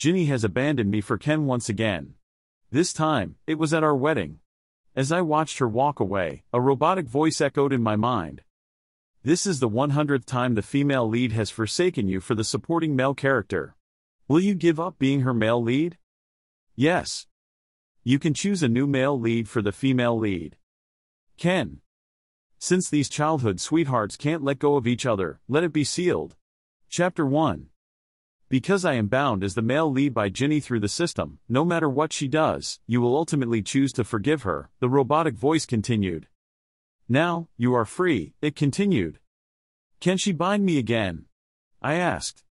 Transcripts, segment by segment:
Ginny has abandoned me for Ken once again. This time, it was at our wedding. As I watched her walk away, a robotic voice echoed in my mind. This is the 100th time the female lead has forsaken you for the supporting male character. Will you give up being her male lead? Yes. You can choose a new male lead for the female lead. Ken. Since these childhood sweethearts can't let go of each other, let it be sealed. Chapter 1. Because I am bound as the male lead by Ginny through the system, no matter what she does, you will ultimately choose to forgive her, the robotic voice continued. Now, you are free, it continued. Can she bind me again? I asked.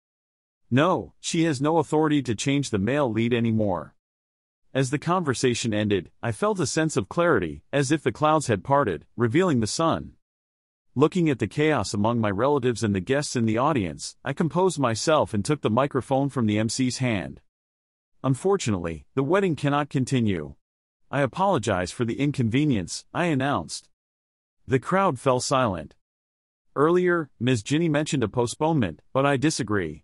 No, she has no authority to change the male lead anymore. As the conversation ended, I felt a sense of clarity, as if the clouds had parted, revealing the sun. Looking at the chaos among my relatives and the guests in the audience, I composed myself and took the microphone from the MC's hand. Unfortunately, the wedding cannot continue. I apologize for the inconvenience, I announced. The crowd fell silent. Earlier, Ms. Ginny mentioned a postponement, but I disagree.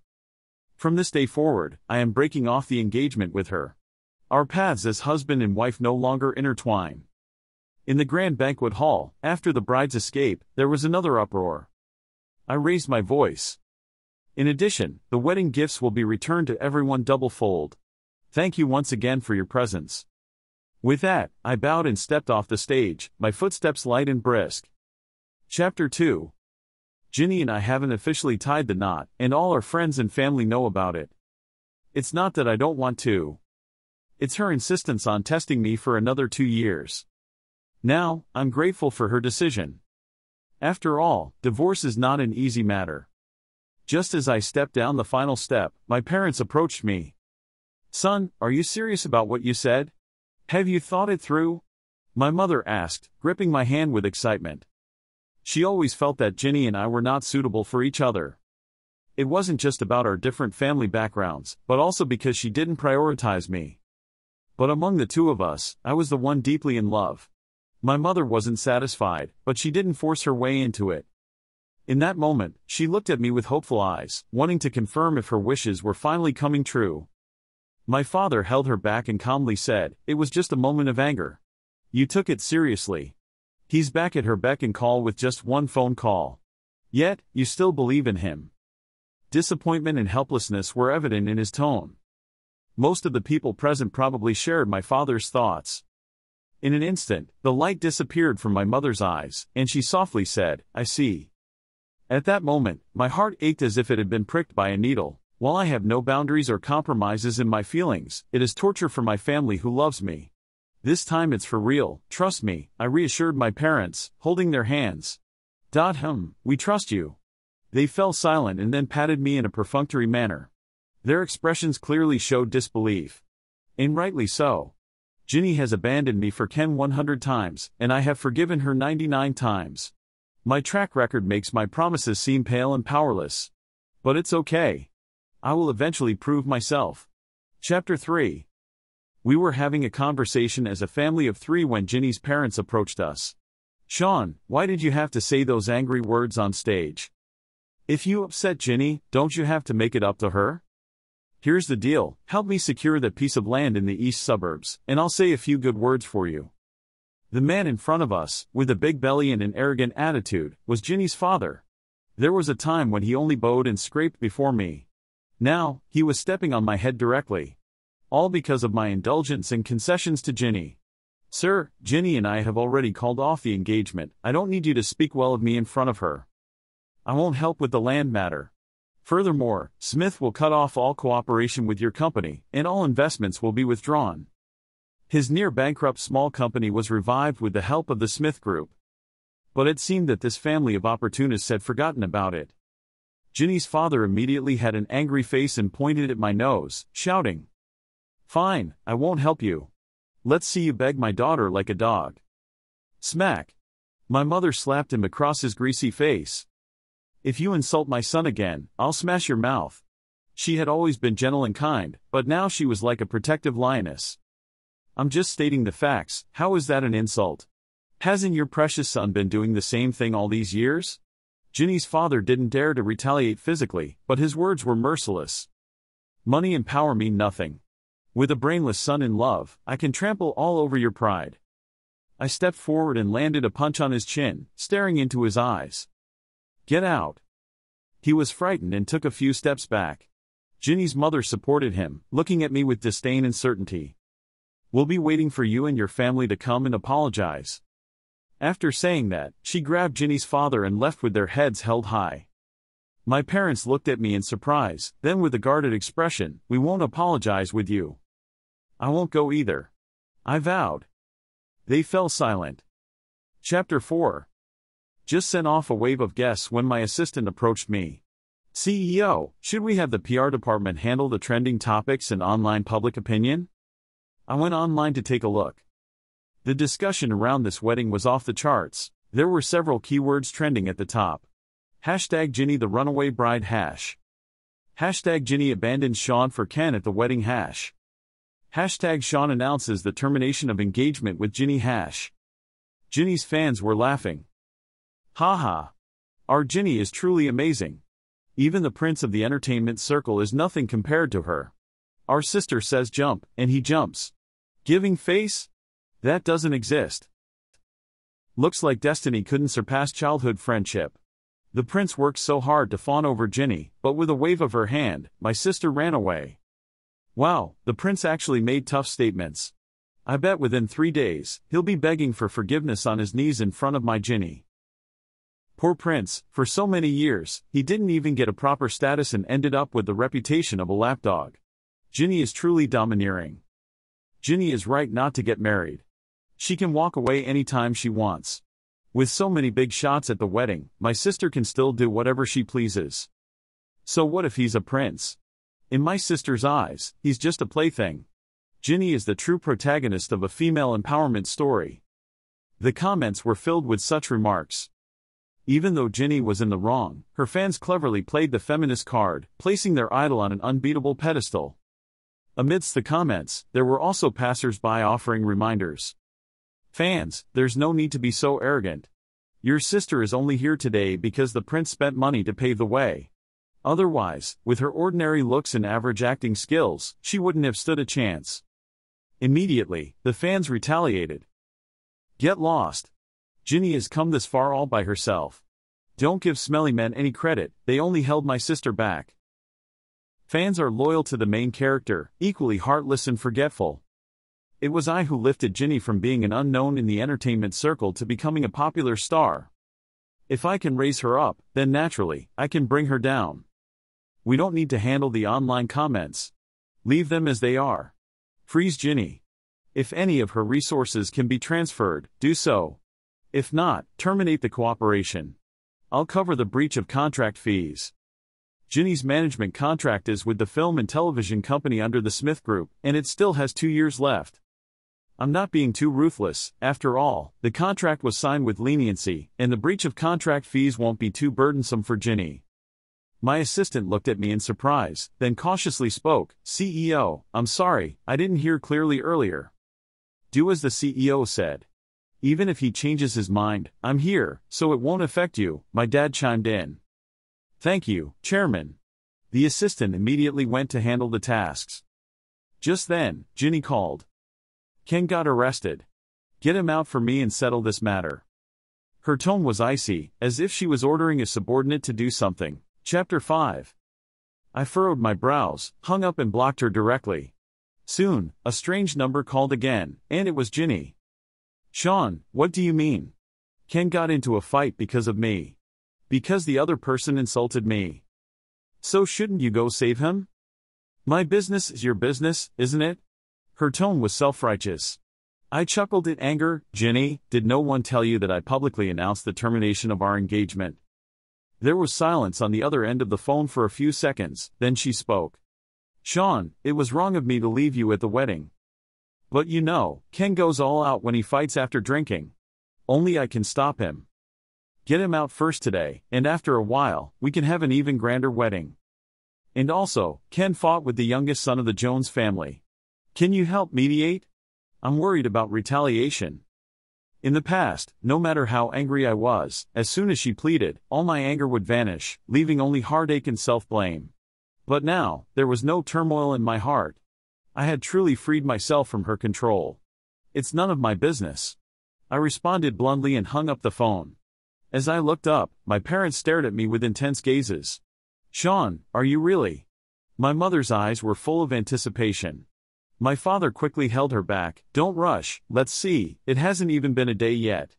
From this day forward, I am breaking off the engagement with her. Our paths as husband and wife no longer intertwine. In the grand banquet hall, after the bride's escape, there was another uproar. I raised my voice. In addition, the wedding gifts will be returned to everyone double-fold. Thank you once again for your presence. With that, I bowed and stepped off the stage, my footsteps light and brisk. Chapter 2. Ginny and I haven't officially tied the knot, and all our friends and family know about it. It's not that I don't want to. It's her insistence on testing me for another 2 years. Now, I'm grateful for her decision. After all, divorce is not an easy matter. Just as I stepped down the final step, my parents approached me. Son, are you serious about what you said? Have you thought it through? My mother asked, gripping my hand with excitement. She always felt that Ginny and I were not suitable for each other. It wasn't just about our different family backgrounds, but also because she didn't prioritize me. But among the two of us, I was the one deeply in love. My mother wasn't satisfied, but she didn't force her way into it. In that moment, she looked at me with hopeful eyes, wanting to confirm if her wishes were finally coming true. My father held her back and calmly said, "It was just a moment of anger. You took it seriously. He's back at her beck and call with just one phone call. Yet, you still believe in him." Disappointment and helplessness were evident in his tone. Most of the people present probably shared my father's thoughts. In an instant, the light disappeared from my mother's eyes, and she softly said, "I see." At that moment, my heart ached as if it had been pricked by a needle. While I have no boundaries or compromises in my feelings, it is torture for my family who loves me. This time it's for real, trust me, I reassured my parents, holding their hands. We trust you." They fell silent and then patted me in a perfunctory manner. Their expressions clearly showed disbelief. And rightly so. Ginny has abandoned me for Ken 100 times, and I have forgiven her 99 times. My track record makes my promises seem pale and powerless. But it's okay. I will eventually prove myself. Chapter 3. We were having a conversation as a family of 3 when Ginny's parents approached us. "Sean, why did you have to say those angry words on stage? If you upset Ginny, don't you have to make it up to her? Here's the deal, help me secure that piece of land in the east suburbs, and I'll say a few good words for you." The man in front of us, with a big belly and an arrogant attitude, was Ginny's father. There was a time when he only bowed and scraped before me. Now, he was stepping on my head directly. All because of my indulgence and concessions to Ginny. "Sir, Ginny and I have already called off the engagement. I don't need you to speak well of me in front of her. I won't help with the land matter. Furthermore, Smith will cut off all cooperation with your company, and all investments will be withdrawn." His near-bankrupt small company was revived with the help of the Smith Group. But it seemed that this family of opportunists had forgotten about it. Ginny's father immediately had an angry face and pointed at my nose, shouting, "Fine, I won't help you. Let's see you beg my daughter like a dog." Smack! My mother slapped him across his greasy face. "If you insult my son again, I'll smash your mouth." She had always been gentle and kind, but now she was like a protective lioness. "I'm just stating the facts, how is that an insult? Hasn't your precious son been doing the same thing all these years?" Ginny's father didn't dare to retaliate physically, but his words were merciless. Money and power mean nothing. With a brainless son in love, I can trample all over your pride. I stepped forward and landed a punch on his chin, staring into his eyes. Get out. He was frightened and took a few steps back. Ginny's mother supported him, looking at me with disdain and certainty. We'll be waiting for you and your family to come and apologize. After saying that, she grabbed Ginny's father and left with their heads held high. My parents looked at me in surprise, then with a guarded expression, we won't apologize with you. I won't go either. I vowed. They fell silent. Chapter 4. Just sent off a wave of guests when my assistant approached me. CEO, should we have the PR department handle the trending topics and online public opinion? I went online to take a look. The discussion around this wedding was off the charts. There were several keywords trending at the top. Hashtag Ginny the runaway bride hash. Hashtag Ginny abandons Sean for Ken at the wedding hash. Hashtag Sean announces the termination of engagement with Ginny hash. Ginny's fans were laughing. Haha. Our Ginny is truly amazing. Even the prince of the entertainment circle is nothing compared to her. Our sister says jump, and he jumps. Giving face? That doesn't exist. Looks like destiny couldn't surpass childhood friendship. The prince worked so hard to fawn over Ginny, but with a wave of her hand, my sister ran away. Wow, the prince actually made tough statements. I bet within 3 days, he'll be begging for forgiveness on his knees in front of my Ginny. Poor prince, for so many years, he didn't even get a proper status and ended up with the reputation of a lapdog. Ginny is truly domineering. Ginny is right not to get married. She can walk away anytime she wants. With so many big shots at the wedding, my sister can still do whatever she pleases. So what if he's a prince? In my sister's eyes, he's just a plaything. Ginny is the true protagonist of a female empowerment story. The comments were filled with such remarks. Even though Ginny was in the wrong, her fans cleverly played the feminist card, placing their idol on an unbeatable pedestal. Amidst the comments, there were also passers-by offering reminders. Fans, there's no need to be so arrogant. Your sister is only here today because the prince spent money to pave the way. Otherwise, with her ordinary looks and average acting skills, she wouldn't have stood a chance. Immediately, the fans retaliated. Get lost. Ginny has come this far all by herself. Don't give smelly men any credit, they only held my sister back. Fans are loyal to the main character, equally heartless and forgetful. It was I who lifted Ginny from being an unknown in the entertainment circle to becoming a popular star. If I can raise her up, then naturally, I can bring her down. We don't need to handle the online comments. Leave them as they are. Freeze Ginny. If any of her resources can be transferred, do so. If not, terminate the cooperation. I'll cover the breach of contract fees. Ginny's management contract is with the film and television company under the Smith Group, and it still has 2 years left. I'm not being too ruthless. After all, the contract was signed with leniency, and the breach of contract fees won't be too burdensome for Ginny. My assistant looked at me in surprise, then cautiously spoke, CEO, I'm sorry, I didn't hear clearly earlier. Do as the CEO said. Even if he changes his mind, I'm here, so it won't affect you, my dad chimed in. Thank you, Chairman. The assistant immediately went to handle the tasks. Just then, Ginny called. Ken got arrested. Get him out for me and settle this matter. Her tone was icy, as if she was ordering a subordinate to do something. Chapter 5. I furrowed my brows, hung up and blocked her directly. Soon, a strange number called again, and it was Ginny. Sean, what do you mean? Ken got into a fight because of me. Because the other person insulted me. So shouldn't you go save him? My business is your business, isn't it? Her tone was self-righteous. I chuckled in anger. Ginny, did no one tell you that I publicly announced the termination of our engagement? There was silence on the other end of the phone for a few seconds, then she spoke. Sean, it was wrong of me to leave you at the wedding. But you know, Ken goes all out when he fights after drinking. Only I can stop him. Get him out first today, and after a while, we can have an even grander wedding. And also, Ken fought with the youngest son of the Jones family. Can you help mediate? I'm worried about retaliation. In the past, no matter how angry I was, as soon as she pleaded, all my anger would vanish, leaving only heartache and self-blame. But now, there was no turmoil in my heart. I had truly freed myself from her control. It's none of my business. I responded bluntly and hung up the phone. As I looked up, my parents stared at me with intense gazes. "Sean, are you really?" My mother's eyes were full of anticipation. My father quickly held her back. "Don't rush, let's see, it hasn't even been a day yet."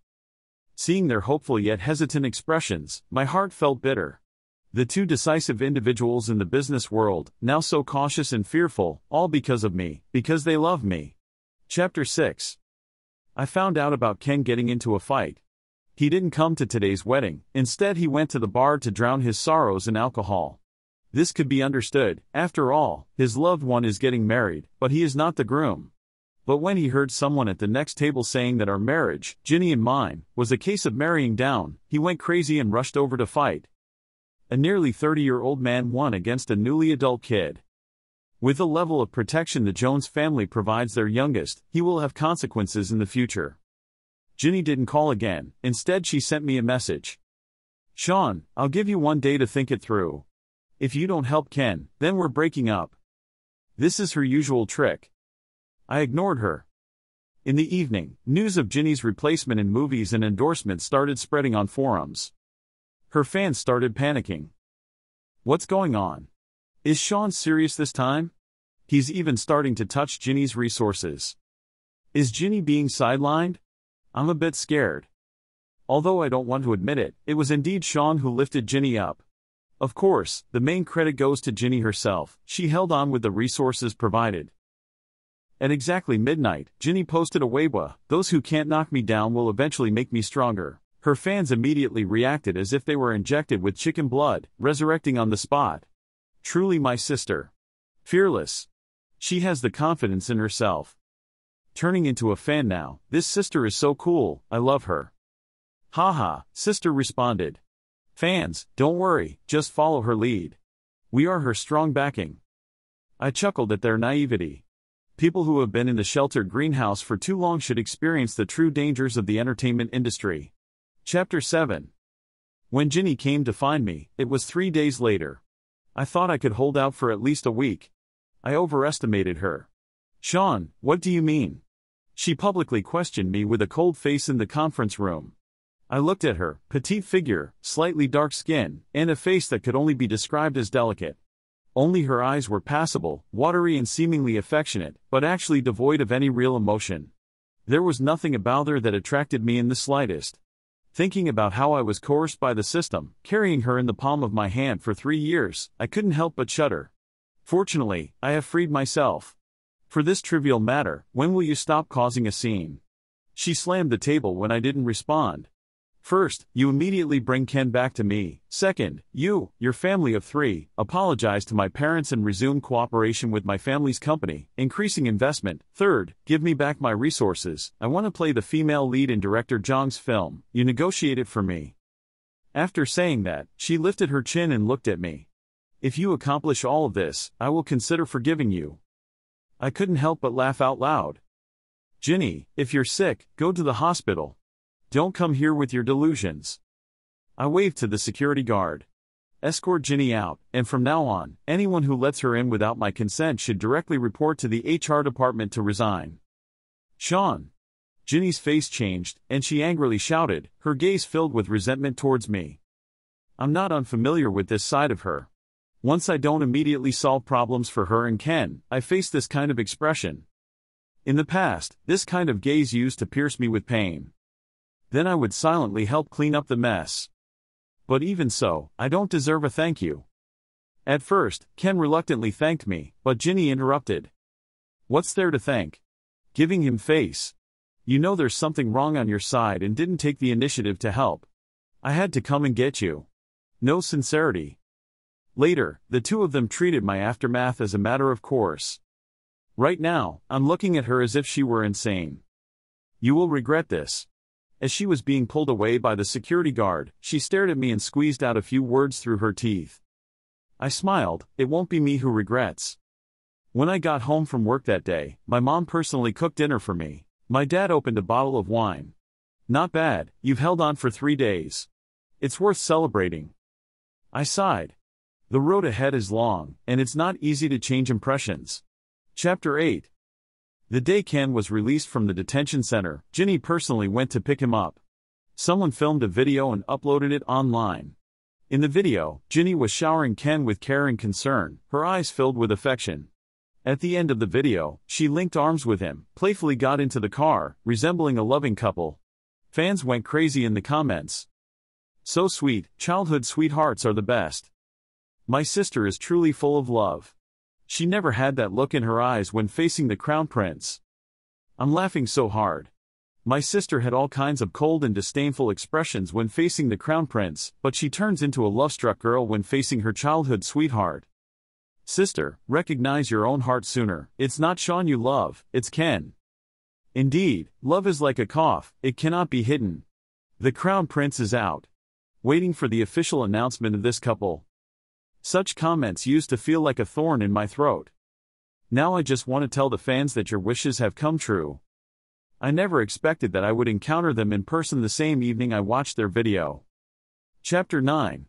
Seeing their hopeful yet hesitant expressions, my heart felt bitter. The two decisive individuals in the business world, now so cautious and fearful, all because of me, because they love me. Chapter 6. I found out about Ken getting into a fight. He didn't come to today's wedding, instead he went to the bar to drown his sorrows in alcohol. This could be understood, after all, his loved one is getting married, but he is not the groom. But when he heard someone at the next table saying that our marriage, Ginny and mine, was a case of marrying down, he went crazy and rushed over to fight. A nearly 30-year-old man won against a newly adult kid. With the level of protection the Jones family provides their youngest, he will have consequences in the future. Ginny didn't call again, instead she sent me a message. "Sean, I'll give you one day to think it through. If you don't help Ken, then we're breaking up." This is her usual trick. I ignored her. In the evening, news of Ginny's replacement in movies and endorsements started spreading on forums. Her fans started panicking. What's going on? Is Sean serious this time? He's even starting to touch Ginny's resources. Is Ginny being sidelined? I'm a bit scared. Although I don't want to admit it, it was indeed Sean who lifted Ginny up. Of course, the main credit goes to Ginny herself. She held on with the resources provided. At exactly midnight, Ginny posted a Weibo, "Those who can't knock me down will eventually make me stronger." Her fans immediately reacted as if they were injected with chicken blood, resurrecting on the spot. Truly my sister. Fearless. She has the confidence in herself. Turning into a fan now, this sister is so cool, I love her. Haha, sister responded. Fans, don't worry, just follow her lead. We are her strong backing. I chuckled at their naivety. People who have been in the sheltered greenhouse for too long should experience the true dangers of the entertainment industry. Chapter 7. When Ginny came to find me, it was 3 days later. I thought I could hold out for at least a week. I overestimated her. Sean, what do you mean? She publicly questioned me with a cold face in the conference room. I looked at her, petite figure, slightly dark skin, and a face that could only be described as delicate. Only her eyes were passable, watery and seemingly affectionate, but actually devoid of any real emotion. There was nothing about her that attracted me in the slightest. Thinking about how I was coerced by the system, carrying her in the palm of my hand for 3 years, I couldn't help but shudder. Fortunately, I have freed myself. For this trivial matter, when will you stop causing a scene? She slammed the table when I didn't respond. First, you immediately bring Ken back to me. Second, your family of 3, apologize to my parents and resume cooperation with my family's company, increasing investment. Third, give me back my resources. I want to play the female lead in director Zhang's film. You negotiate it for me. After saying that, she lifted her chin and looked at me. If you accomplish all of this, I will consider forgiving you. I couldn't help but laugh out loud. Ginny, if you're sick, go to the hospital. Don't come here with your delusions. I waved to the security guard. Escort Ginny out, and from now on, anyone who lets her in without my consent should directly report to the HR department to resign. Sean. Ginny's face changed, and she angrily shouted, her gaze filled with resentment towards me. I'm not unfamiliar with this side of her. Once I don't immediately solve problems for her and Ken, I face this kind of expression. In the past, this kind of gaze used to pierce me with pain. Then I would silently help clean up the mess. But even so, I don't deserve a thank you. At first, Ken reluctantly thanked me, but Ginny interrupted. What's there to thank? Giving him face. You know there's something wrong on your side and didn't take the initiative to help. I had to come and get you. No sincerity. Later, the two of them treated my aftermath as a matter of course. Right now, I'm looking at her as if she were insane. You will regret this. As she was being pulled away by the security guard, she stared at me and squeezed out a few words through her teeth. I smiled, it won't be me who regrets. When I got home from work that day, my mom personally cooked dinner for me. My dad opened a bottle of wine. Not bad, you've held on for 3 days. It's worth celebrating. I sighed. The road ahead is long, and it's not easy to change impressions. Chapter 8. The day Ken was released from the detention center, Ginny personally went to pick him up. Someone filmed a video and uploaded it online. In the video, Ginny was showering Ken with care and concern, her eyes filled with affection. At the end of the video, she linked arms with him, playfully got into the car, resembling a loving couple. Fans went crazy in the comments. So sweet, childhood sweethearts are the best. My sister is truly full of love. She never had that look in her eyes when facing the Crown Prince. I'm laughing so hard. My sister had all kinds of cold and disdainful expressions when facing the Crown Prince, but she turns into a love-struck girl when facing her childhood sweetheart. Sister, recognize your own heart sooner. It's not Sean you love, it's Ken. Indeed, love is like a cough, it cannot be hidden. The Crown Prince is out. Waiting for the official announcement of this couple. Such comments used to feel like a thorn in my throat. Now I just want to tell the fans that your wishes have come true. I never expected that I would encounter them in person the same evening I watched their video. Chapter 9.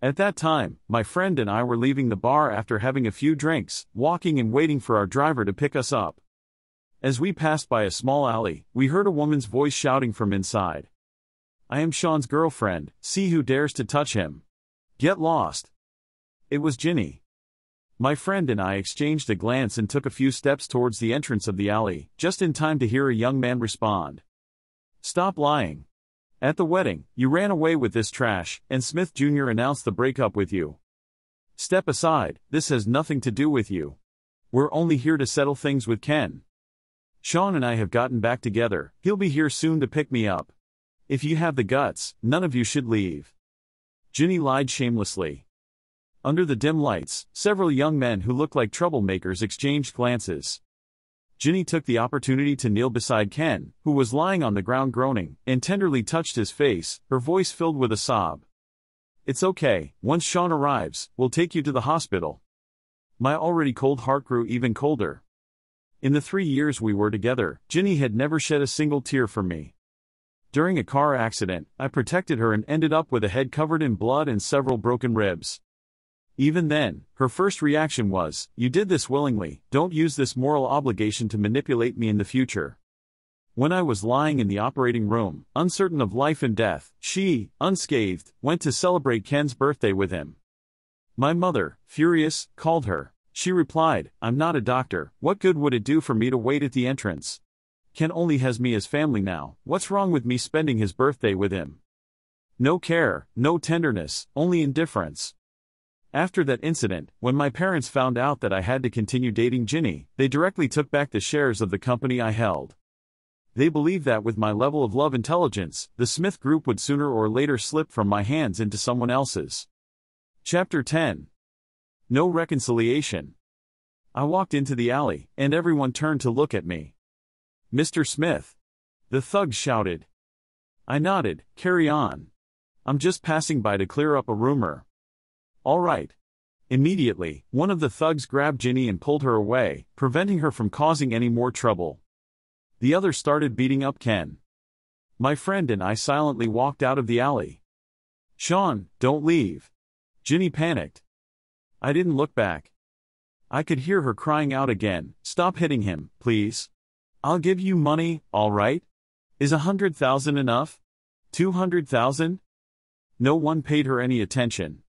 At that time, my friend and I were leaving the bar after having a few drinks, walking and waiting for our driver to pick us up. As we passed by a small alley, we heard a woman's voice shouting from inside. I am Sean's girlfriend, see who dares to touch him. Get lost. It was Ginny. My friend and I exchanged a glance and took a few steps towards the entrance of the alley, just in time to hear a young man respond. Stop lying. At the wedding, you ran away with this trash, and Smith Jr. announced the breakup with you. Step aside, this has nothing to do with you. We're only here to settle things with Ken. Sean and I have gotten back together, he'll be here soon to pick me up. If you have the guts, none of you should leave. Ginny lied shamelessly. Under the dim lights, several young men who looked like troublemakers exchanged glances. Ginny took the opportunity to kneel beside Ken, who was lying on the ground groaning, and tenderly touched his face, her voice filled with a sob. It's okay, once Sean arrives, we'll take you to the hospital. My already cold heart grew even colder. In the 3 years we were together, Ginny had never shed a single tear for me. During a car accident, I protected her and ended up with a head covered in blood and several broken ribs. Even then, her first reaction was, you did this willingly, don't use this moral obligation to manipulate me in the future. When I was lying in the operating room, uncertain of life and death, she, unscathed, went to celebrate Ken's birthday with him. My mother, furious, called her. She replied, I'm not a doctor, what good would it do for me to wait at the entrance? Ken only has me as family now, what's wrong with me spending his birthday with him? No care, no tenderness, only indifference. After that incident, when my parents found out that I had to continue dating Ginny, they directly took back the shares of the company I held. They believed that with my level of love intelligence, the Smith Group would sooner or later slip from my hands into someone else's. Chapter 10. No reconciliation. I walked into the alley, and everyone turned to look at me. Mr. Smith. The thugs shouted. I nodded, carry on. I'm just passing by to clear up a rumor. All right. Immediately, one of the thugs grabbed Ginny and pulled her away, preventing her from causing any more trouble. The other started beating up Ken. My friend and I silently walked out of the alley. Sean, don't leave. Ginny panicked. I didn't look back. I could hear her crying out again, stop hitting him, please. I'll give you money, all right? Is 100,000 enough? 200,000? No one paid her any attention.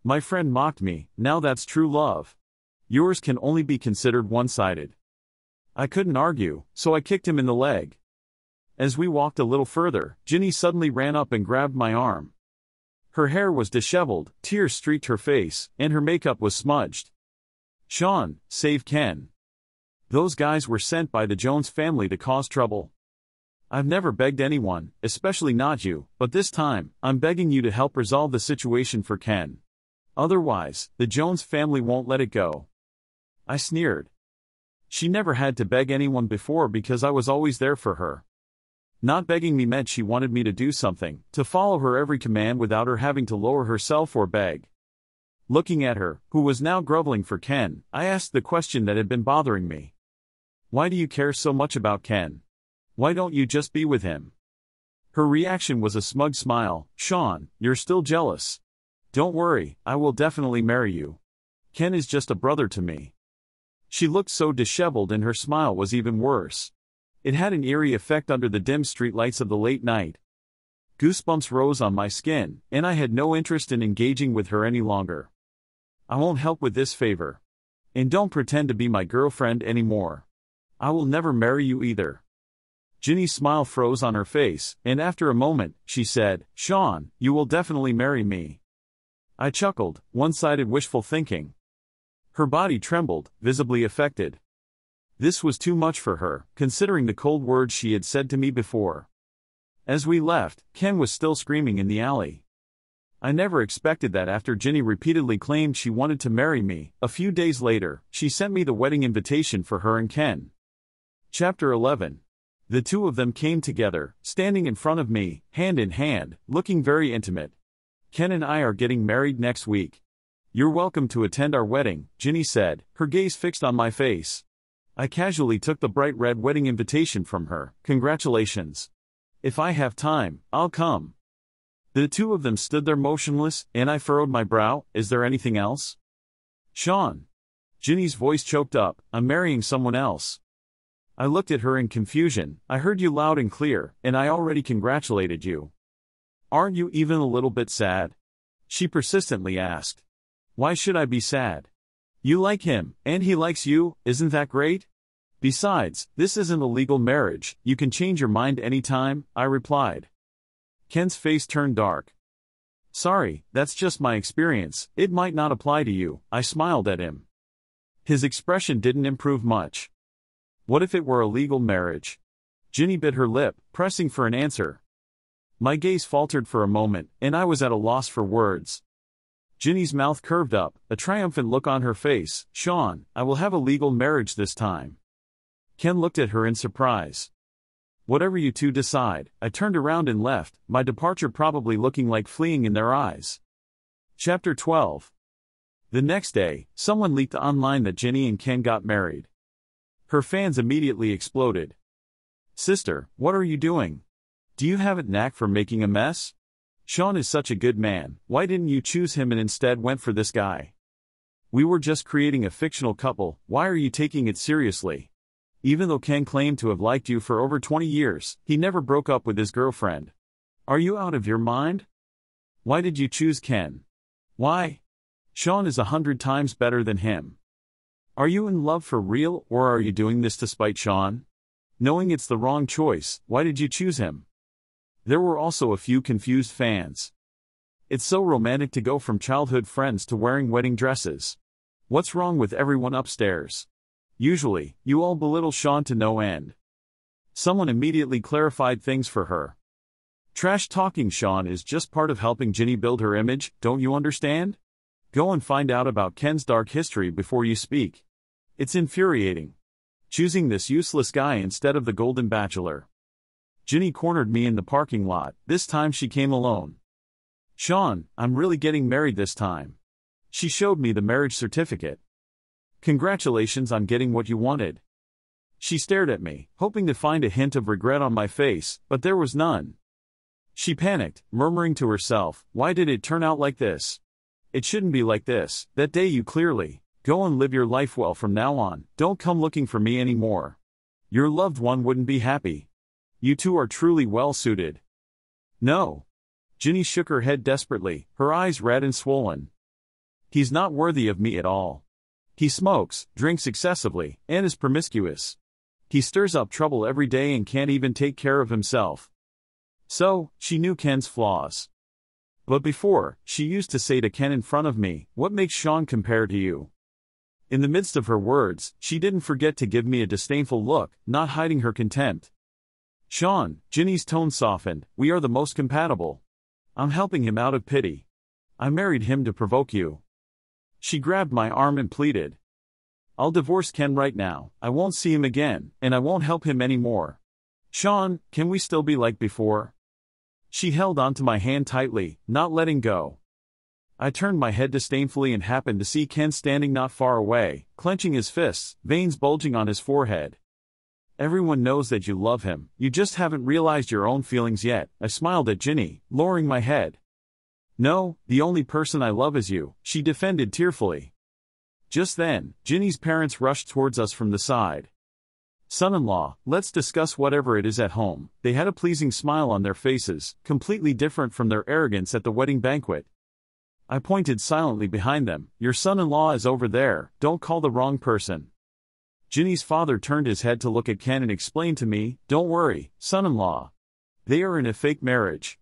My friend mocked me, now that's true love. Yours can only be considered one-sided. I couldn't argue, so I kicked him in the leg. As we walked a little further, Ginny suddenly ran up and grabbed my arm. Her hair was disheveled, tears streaked her face, and her makeup was smudged. Sean, save Ken. Those guys were sent by the Jones family to cause trouble. I've never begged anyone, especially not you, but this time, I'm begging you to help resolve the situation for Ken. Otherwise, the Jones family won't let it go. I sneered. She never had to beg anyone before because I was always there for her. Not begging me meant she wanted me to do something, to follow her every command without her having to lower herself or beg. Looking at her, who was now groveling for Ken, I asked the question that had been bothering me. Why do you care so much about Ken? Why don't you just be with him? Her reaction was a smug smile. Sean, you're still jealous. Don't worry, I will definitely marry you. Ken is just a brother to me. She looked so disheveled and her smile was even worse. It had an eerie effect under the dim streetlights of the late night. Goosebumps rose on my skin, and I had no interest in engaging with her any longer. I won't help with this favor. And don't pretend to be my girlfriend anymore. I will never marry you either. Ginny's smile froze on her face, and after a moment, she said, Sean, you will definitely marry me. I chuckled, one-sided wishful thinking. Her body trembled, visibly affected. This was too much for her, considering the cold words she had said to me before. As we left, Ken was still screaming in the alley. I never expected that after Ginny repeatedly claimed she wanted to marry me. A few days later, she sent me the wedding invitation for her and Ken. Chapter 11. The two of them came together, standing in front of me, hand in hand, looking very intimate. Ken and I are getting married next week. You're welcome to attend our wedding, Ginny said, her gaze fixed on my face. I casually took the bright red wedding invitation from her. Congratulations. If I have time, I'll come. The two of them stood there motionless, and I furrowed my brow. Is there anything else? Sean. Ginny's voice choked up. I'm marrying someone else. I looked at her in confusion. I heard you loud and clear, and I already congratulated you. Aren't you even a little bit sad? She persistently asked. Why should I be sad? You like him, and he likes you, isn't that great? Besides, this isn't a legal marriage, you can change your mind anytime, I replied. Ken's face turned dark. Sorry, that's just my experience, it might not apply to you, I smiled at him. His expression didn't improve much. What if it were a legal marriage? Ginny bit her lip, pressing for an answer. My gaze faltered for a moment, and I was at a loss for words. Ginny's mouth curved up, a triumphant look on her face. Sean, I will have a legal marriage this time. Ken looked at her in surprise. Whatever you two decide, I turned around and left, my departure probably looking like fleeing in their eyes. Chapter 12. The next day, someone leaked online that Ginny and Ken got married. Her fans immediately exploded. Sister, what are you doing? Do you have a knack for making a mess? Sean is such a good man, why didn't you choose him and instead went for this guy? We were just creating a fictional couple, why are you taking it seriously? Even though Ken claimed to have liked you for over 20 years, he never broke up with his girlfriend. Are you out of your mind? Why did you choose Ken? Why? Sean is 100 times better than him. Are you in love for real, or are you doing this to spite Sean? Knowing it's the wrong choice, why did you choose him? There were also a few confused fans. It's so romantic to go from childhood friends to wearing wedding dresses. What's wrong with everyone upstairs? Usually, you all belittle Sean to no end. Someone immediately clarified things for her. Trash-talking Sean is just part of helping Ginny build her image, don't you understand? Go and find out about Ken's dark history before you speak. It's infuriating. Choosing this useless guy instead of the Golden Bachelor. Ginny cornered me in the parking lot, this time she came alone. Sean, I'm really getting married this time. She showed me the marriage certificate. Congratulations on getting what you wanted. She stared at me, hoping to find a hint of regret on my face, but there was none. She panicked, murmuring to herself, why did it turn out like this? It shouldn't be like this, that day you clearly. Go and live your life well from now on, don't come looking for me anymore. Your loved one wouldn't be happy. You two are truly well suited. No. Ginny shook her head desperately, her eyes red and swollen. He's not worthy of me at all. He smokes, drinks excessively, and is promiscuous. He stirs up trouble every day and can't even take care of himself. So, she knew Ken's flaws. But before, she used to say to Ken in front of me, what makes Sean compare to you? In the midst of her words, she didn't forget to give me a disdainful look, not hiding her contempt. Sean, Ginny's tone softened, we are the most compatible. I'm helping him out of pity. I married him to provoke you. She grabbed my arm and pleaded. I'll divorce Ken right now, I won't see him again, and I won't help him anymore. Sean, can we still be like before? She held onto my hand tightly, not letting go. I turned my head disdainfully and happened to see Ken standing not far away, clenching his fists, veins bulging on his forehead. Everyone knows that you love him, you just haven't realized your own feelings yet, I smiled at Ginny, lowering my head. No, the only person I love is you, she defended tearfully. Just then, Ginny's parents rushed towards us from the side. Son-in-law, let's discuss whatever it is at home. They had a pleasing smile on their faces, completely different from their arrogance at the wedding banquet. I pointed silently behind them. Your son-in-law is over there, don't call the wrong person. Ginny's father turned his head to look at Ken and explained to me, don't worry, son-in-law. They are in a fake marriage.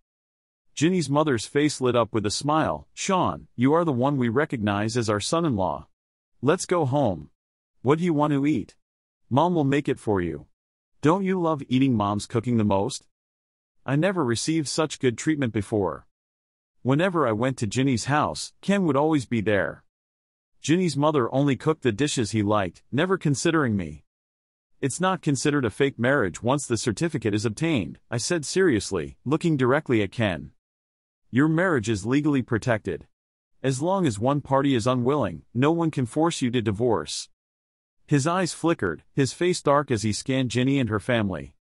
Ginny's mother's face lit up with a smile. Sean, you are the one we recognize as our son-in-law. Let's go home. What do you want to eat? Mom will make it for you. Don't you love eating Mom's cooking the most? I never received such good treatment before. Whenever I went to Ginny's house, Ken would always be there. Ginny's mother only cooked the dishes he liked, never considering me. It's not considered a fake marriage once the certificate is obtained, I said seriously, looking directly at Ken. Your marriage is legally protected. As long as one party is unwilling, no one can force you to divorce. His eyes flickered, his face dark as he scanned Ginny and her family.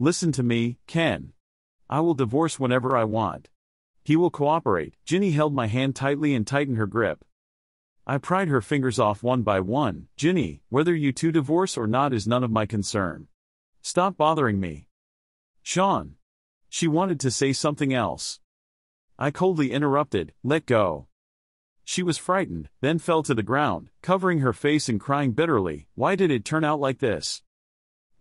Listen to me, Ken. I will divorce whenever I want. He will cooperate. Ginny held my hand tightly and tightened her grip. I pried her fingers off one by one. Ginny, whether you two divorce or not is none of my concern. Stop bothering me. Sean. She wanted to say something else. I coldly interrupted, let go. She was frightened, then fell to the ground, covering her face and crying bitterly. Why did it turn out like this?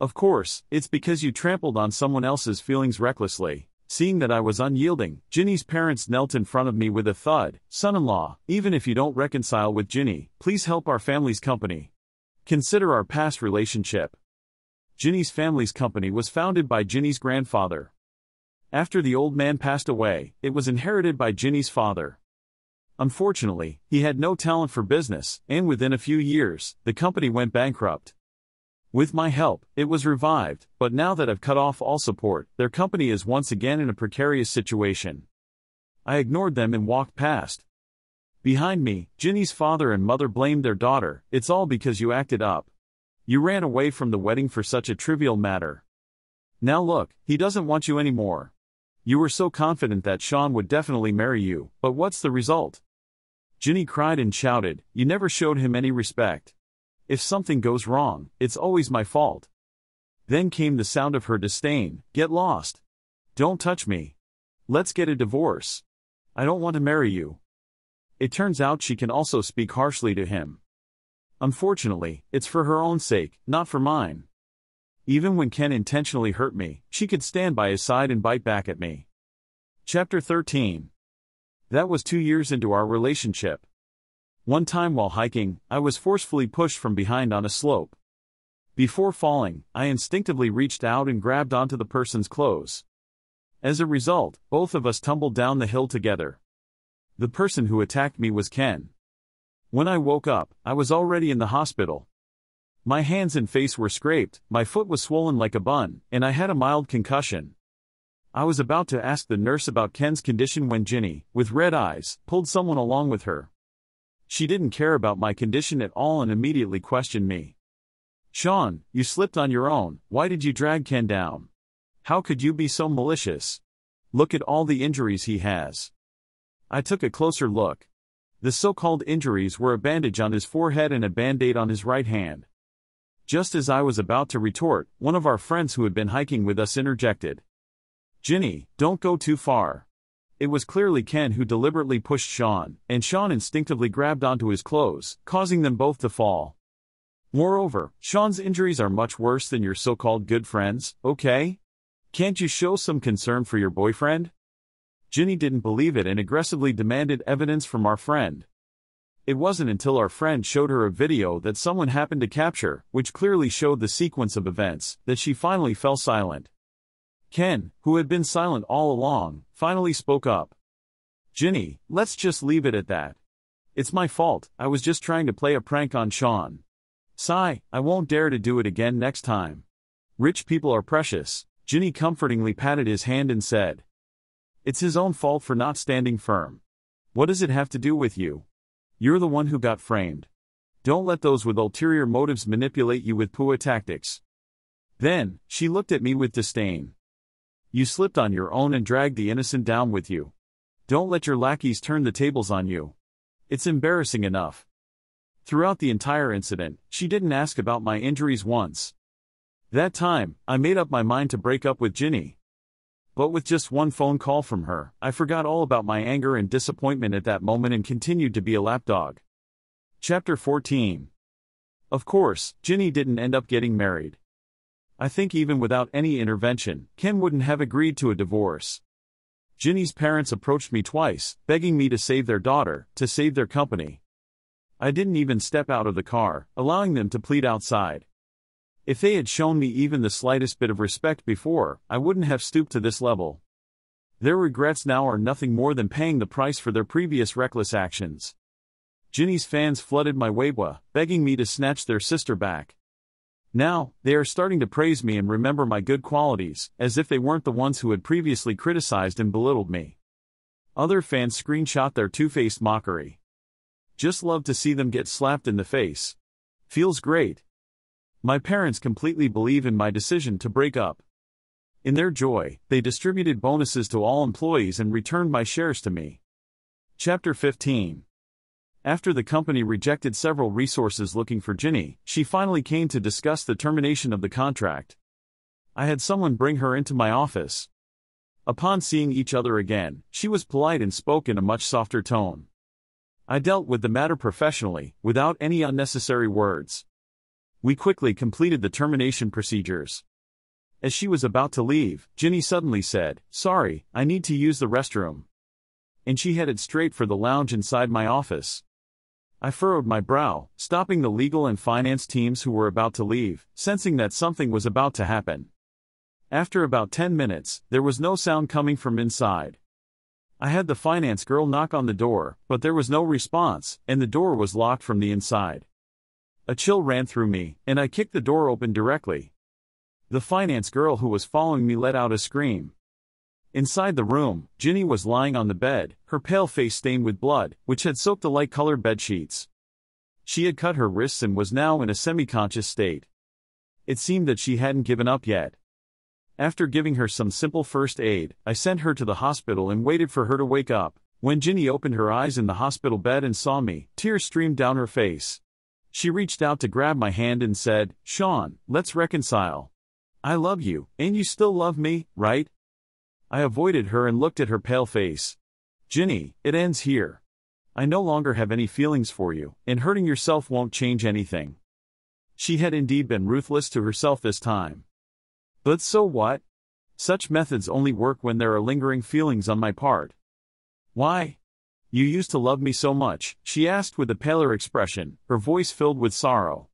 Of course, it's because you trampled on someone else's feelings recklessly. Seeing that I was unyielding, Ginny's parents knelt in front of me with a thud. Son-in-law, even if you don't reconcile with Ginny, please help our family's company. Consider our past relationship. Ginny's family's company was founded by Ginny's grandfather. After the old man passed away, it was inherited by Ginny's father. Unfortunately, he had no talent for business, and within a few years, the company went bankrupt. With my help, it was revived, but now that I've cut off all support, their company is once again in a precarious situation. I ignored them and walked past. Behind me, Ginny's father and mother blamed their daughter. It's all because you acted up. You ran away from the wedding for such a trivial matter. Now look, he doesn't want you anymore. You were so confident that Sean would definitely marry you, but what's the result? Ginny cried and shouted, you never showed him any respect. If something goes wrong, it's always my fault. Then came the sound of her disdain, get lost. Don't touch me. Let's get a divorce. I don't want to marry you. It turns out she can also speak harshly to him. Unfortunately, it's for her own sake, not for mine. Even when Ken intentionally hurt me, she could stand by his side and bite back at me. Chapter 13. That was 2 years into our relationship. One time while hiking, I was forcefully pushed from behind on a slope. Before falling, I instinctively reached out and grabbed onto the person's clothes. As a result, both of us tumbled down the hill together. The person who attacked me was Ken. When I woke up, I was already in the hospital. My hands and face were scraped, my foot was swollen like a bun, and I had a mild concussion. I was about to ask the nurse about Ken's condition when Ginny, with red eyes, pulled someone along with her. She didn't care about my condition at all and immediately questioned me. Sean, you slipped on your own, why did you drag Ken down? How could you be so malicious? Look at all the injuries he has. I took a closer look. The so-called injuries were a bandage on his forehead and a band-aid on his right hand. Just as I was about to retort, one of our friends who had been hiking with us interjected. Ginny, don't go too far. It was clearly Ken who deliberately pushed Sean, and Sean instinctively grabbed onto his clothes, causing them both to fall. Moreover, Sean's injuries are much worse than your so-called good friends, okay? Can't you show some concern for your boyfriend? Ginny didn't believe it and aggressively demanded evidence from our friend. It wasn't until our friend showed her a video that someone happened to capture, which clearly showed the sequence of events, that she finally fell silent. Ken, who had been silent all along, finally spoke up. Ginny, let's just leave it at that. It's my fault, I was just trying to play a prank on Sean. Sigh, I won't dare to do it again next time. Rich people are precious. Ginny comfortingly patted his hand and said. It's his own fault for not standing firm. What does it have to do with you? You're the one who got framed. Don't let those with ulterior motives manipulate you with PUA tactics. Then, she looked at me with disdain. You slipped on your own and dragged the innocent down with you. Don't let your lackeys turn the tables on you. It's embarrassing enough. Throughout the entire incident, she didn't ask about my injuries once. That time, I made up my mind to break up with Ginny. But with just one phone call from her, I forgot all about my anger and disappointment at that moment and continued to be a lapdog. Chapter 14. Of course, Ginny didn't end up getting married. I think even without any intervention, Ken wouldn't have agreed to a divorce. Ginny's parents approached me twice, begging me to save their daughter, to save their company. I didn't even step out of the car, allowing them to plead outside. If they had shown me even the slightest bit of respect before, I wouldn't have stooped to this level. Their regrets now are nothing more than paying the price for their previous reckless actions. Ginny's fans flooded my Weibo, begging me to snatch their sister back. Now, they are starting to praise me and remember my good qualities, as if they weren't the ones who had previously criticized and belittled me. Other fans screenshot their two-faced mockery. Just love to see them get slapped in the face. Feels great. My parents completely believe in my decision to break up. In their joy, they distributed bonuses to all employees and returned my shares to me. Chapter 15. After the company rejected several resources looking for Ginny, she finally came to discuss the termination of the contract. I had someone bring her into my office. Upon seeing each other again, she was polite and spoke in a much softer tone. I dealt with the matter professionally, without any unnecessary words. We quickly completed the termination procedures. As she was about to leave, Ginny suddenly said, "Sorry, I need to use the restroom." And she headed straight for the lounge inside my office. I furrowed my brow, stopping the legal and finance teams who were about to leave, sensing that something was about to happen. After about 10 minutes, there was no sound coming from inside. I had the finance girl knock on the door, but there was no response, and the door was locked from the inside. A chill ran through me, and I kicked the door open directly. The finance girl who was following me let out a scream. Inside the room, Ginny was lying on the bed, her pale face stained with blood, which had soaked the light-colored bedsheets. She had cut her wrists and was now in a semi-conscious state. It seemed that she hadn't given up yet. After giving her some simple first aid, I sent her to the hospital and waited for her to wake up. When Ginny opened her eyes in the hospital bed and saw me, tears streamed down her face. She reached out to grab my hand and said, "Sean, let's reconcile. I love you, and you still love me, right?" I avoided her and looked at her pale face. "Ginny, it ends here. I no longer have any feelings for you, and hurting yourself won't change anything." She had indeed been ruthless to herself this time. But so what? Such methods only work when there are lingering feelings on my part. "Why? You used to love me so much," she asked with a paler expression, her voice filled with sorrow.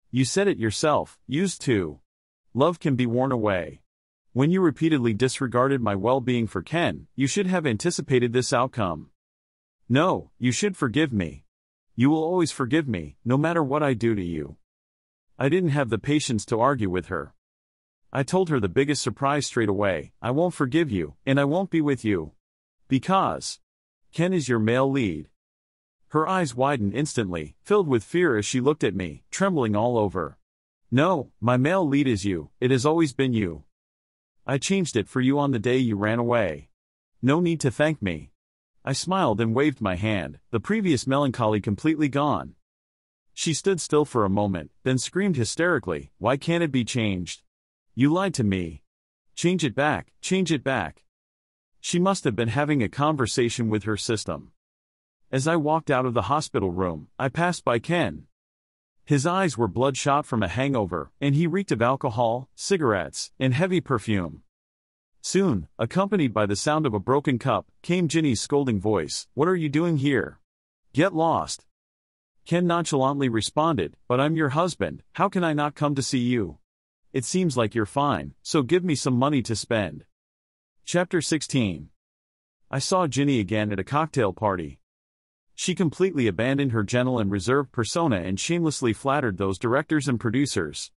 "You said it yourself, used to. Love can be worn away. When you repeatedly disregarded my well-being for Ken, you should have anticipated this outcome. No, you should forgive me. You will always forgive me, no matter what I do to you." I didn't have the patience to argue with her. I told her the biggest surprise straight away: I won't forgive you, and I won't be with you. Because Ken is your male lead. Her eyes widened instantly, filled with fear as she looked at me, trembling all over. "No, my male lead is you, it has always been you. I changed it for you on the day you ran away. No need to thank me." I smiled and waved my hand, the previous melancholy completely gone. She stood still for a moment, then screamed hysterically, "Why can't it be changed? You lied to me. Change it back, change it back." She must have been having a conversation with her system. As I walked out of the hospital room, I passed by Ken. His eyes were bloodshot from a hangover, and he reeked of alcohol, cigarettes, and heavy perfume. Soon, accompanied by the sound of a broken cup, came Ginny's scolding voice, "What are you doing here? Get lost." Ken nonchalantly responded, "But I'm your husband, how can I not come to see you? It seems like you're fine, so give me some money to spend." Chapter 16. I saw Ginny again at a cocktail party. She completely abandoned her gentle and reserved persona and shamelessly flattered those directors and producers.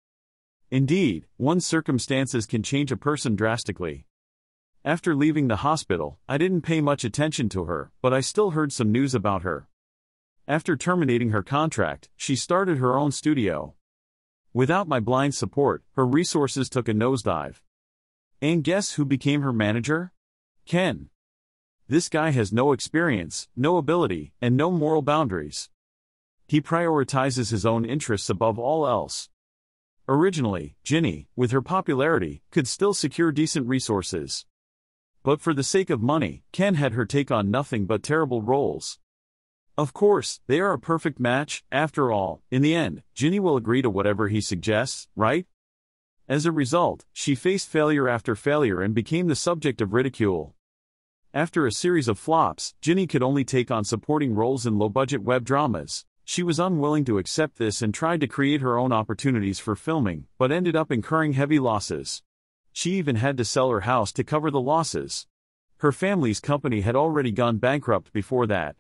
Indeed, one's circumstances can change a person drastically. After leaving the hospital, I didn't pay much attention to her, but I still heard some news about her. After terminating her contract, she started her own studio. Without my blind support, her resources took a nosedive. And guess who became her manager? Ken. This guy has no experience, no ability, and no moral boundaries. He prioritizes his own interests above all else. Originally, Ginny, with her popularity, could still secure decent resources. But for the sake of money, Ken had her take on nothing but terrible roles. Of course, they are a perfect match. After all, in the end, Ginny will agree to whatever he suggests, right? As a result, she faced failure after failure and became the subject of ridicule. After a series of flops, Ginny could only take on supporting roles in low-budget web dramas. She was unwilling to accept this and tried to create her own opportunities for filming, but ended up incurring heavy losses. She even had to sell her house to cover the losses. Her family's company had already gone bankrupt before that.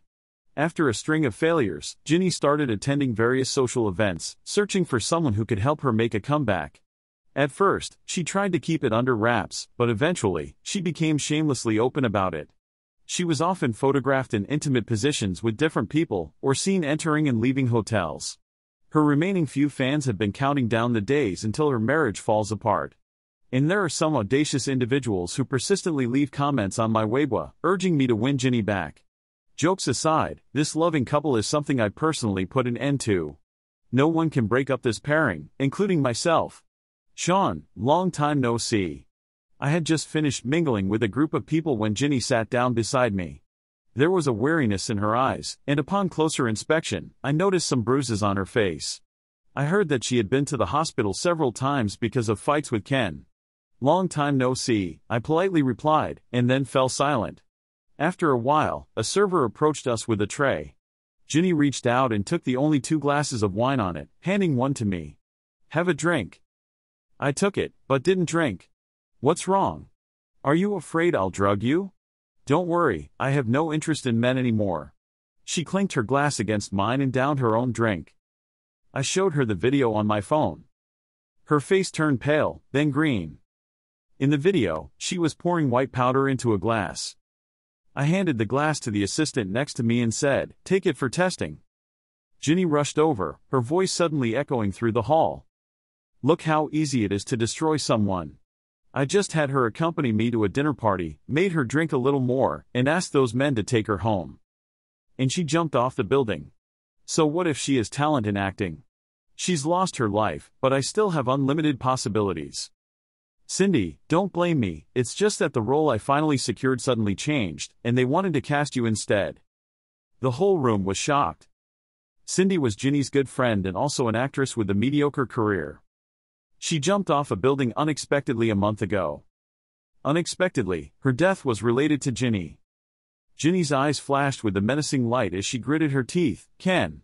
After a string of failures, Ginny started attending various social events, searching for someone who could help her make a comeback. At first, she tried to keep it under wraps, but eventually, she became shamelessly open about it. She was often photographed in intimate positions with different people, or seen entering and leaving hotels. Her remaining few fans have been counting down the days until her marriage falls apart. And there are some audacious individuals who persistently leave comments on my Weibo, urging me to win Ginny back. Jokes aside, this loving couple is something I personally put an end to. No one can break up this pairing, including myself. Sean, long time no see. I had just finished mingling with a group of people when Ginny sat down beside me. There was a weariness in her eyes, and upon closer inspection, I noticed some bruises on her face. I heard that she had been to the hospital several times because of fights with Ken. Long time no see, I politely replied, and then fell silent. After a while, a server approached us with a tray. Ginny reached out and took the only 2 glasses of wine on it, handing one to me. Have a drink. I took it, but didn't drink. What's wrong? Are you afraid I'll drug you? Don't worry, I have no interest in men anymore. She clinked her glass against mine and downed her own drink. I showed her the video on my phone. Her face turned pale, then green. In the video, she was pouring white powder into a glass. I handed the glass to the assistant next to me and said, "Take it for testing." Ginny rushed over, her voice suddenly echoing through the hall. Look how easy it is to destroy someone. I just had her accompany me to a dinner party, made her drink a little more, and asked those men to take her home. And she jumped off the building. So what if she has talent in acting? She's lost her life, but I still have unlimited possibilities. Cindy, don't blame me, it's just that the role I finally secured suddenly changed, and they wanted to cast you instead. The whole room was shocked. Cindy was Ginny's good friend and also an actress with a mediocre career. She jumped off a building unexpectedly a month ago. Unexpectedly, her death was related to Ginny. Ginny's eyes flashed with a menacing light as she gritted her teeth. Ken.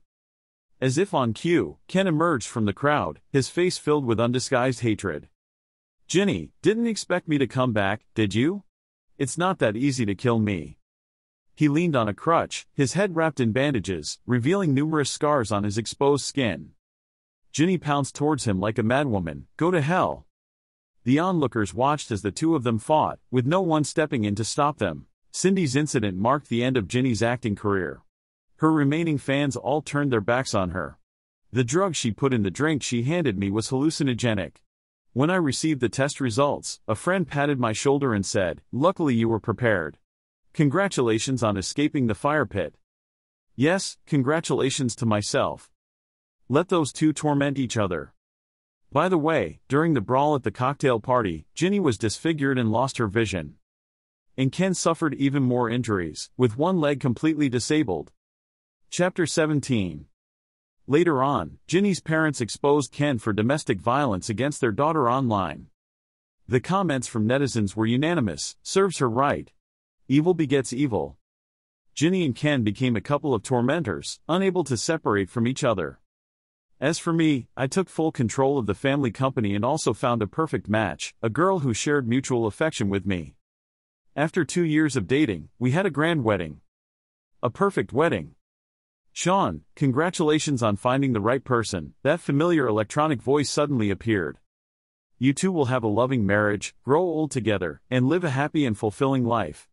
As if on cue, Ken emerged from the crowd, his face filled with undisguised hatred. Ginny, didn't expect me to come back, did you? It's not that easy to kill me. He leaned on a crutch, his head wrapped in bandages, revealing numerous scars on his exposed skin. Ginny pounced towards him like a madwoman. Go to hell. The onlookers watched as the two of them fought, with no one stepping in to stop them. Cindy's incident marked the end of Ginny's acting career. Her remaining fans all turned their backs on her. The drug she put in the drink she handed me was hallucinogenic. When I received the test results, a friend patted my shoulder and said, "Luckily you were prepared. Congratulations on escaping the fire pit." Yes, congratulations to myself. Let those two torment each other. By the way, during the brawl at the cocktail party, Ginny was disfigured and lost her vision. And Ken suffered even more injuries, with one leg completely disabled. Chapter 17. Later on, Ginny's parents exposed Ken for domestic violence against their daughter online. The comments from netizens were unanimous. Serves her right. Evil begets evil. Ginny and Ken became a couple of tormentors, unable to separate from each other. As for me, I took full control of the family company and also found a perfect match, a girl who shared mutual affection with me. After 2 years of dating, we had a grand wedding. A perfect wedding. Sean, congratulations on finding the right person. That familiar electronic voice suddenly appeared. You two will have a loving marriage, grow old together, and live a happy and fulfilling life.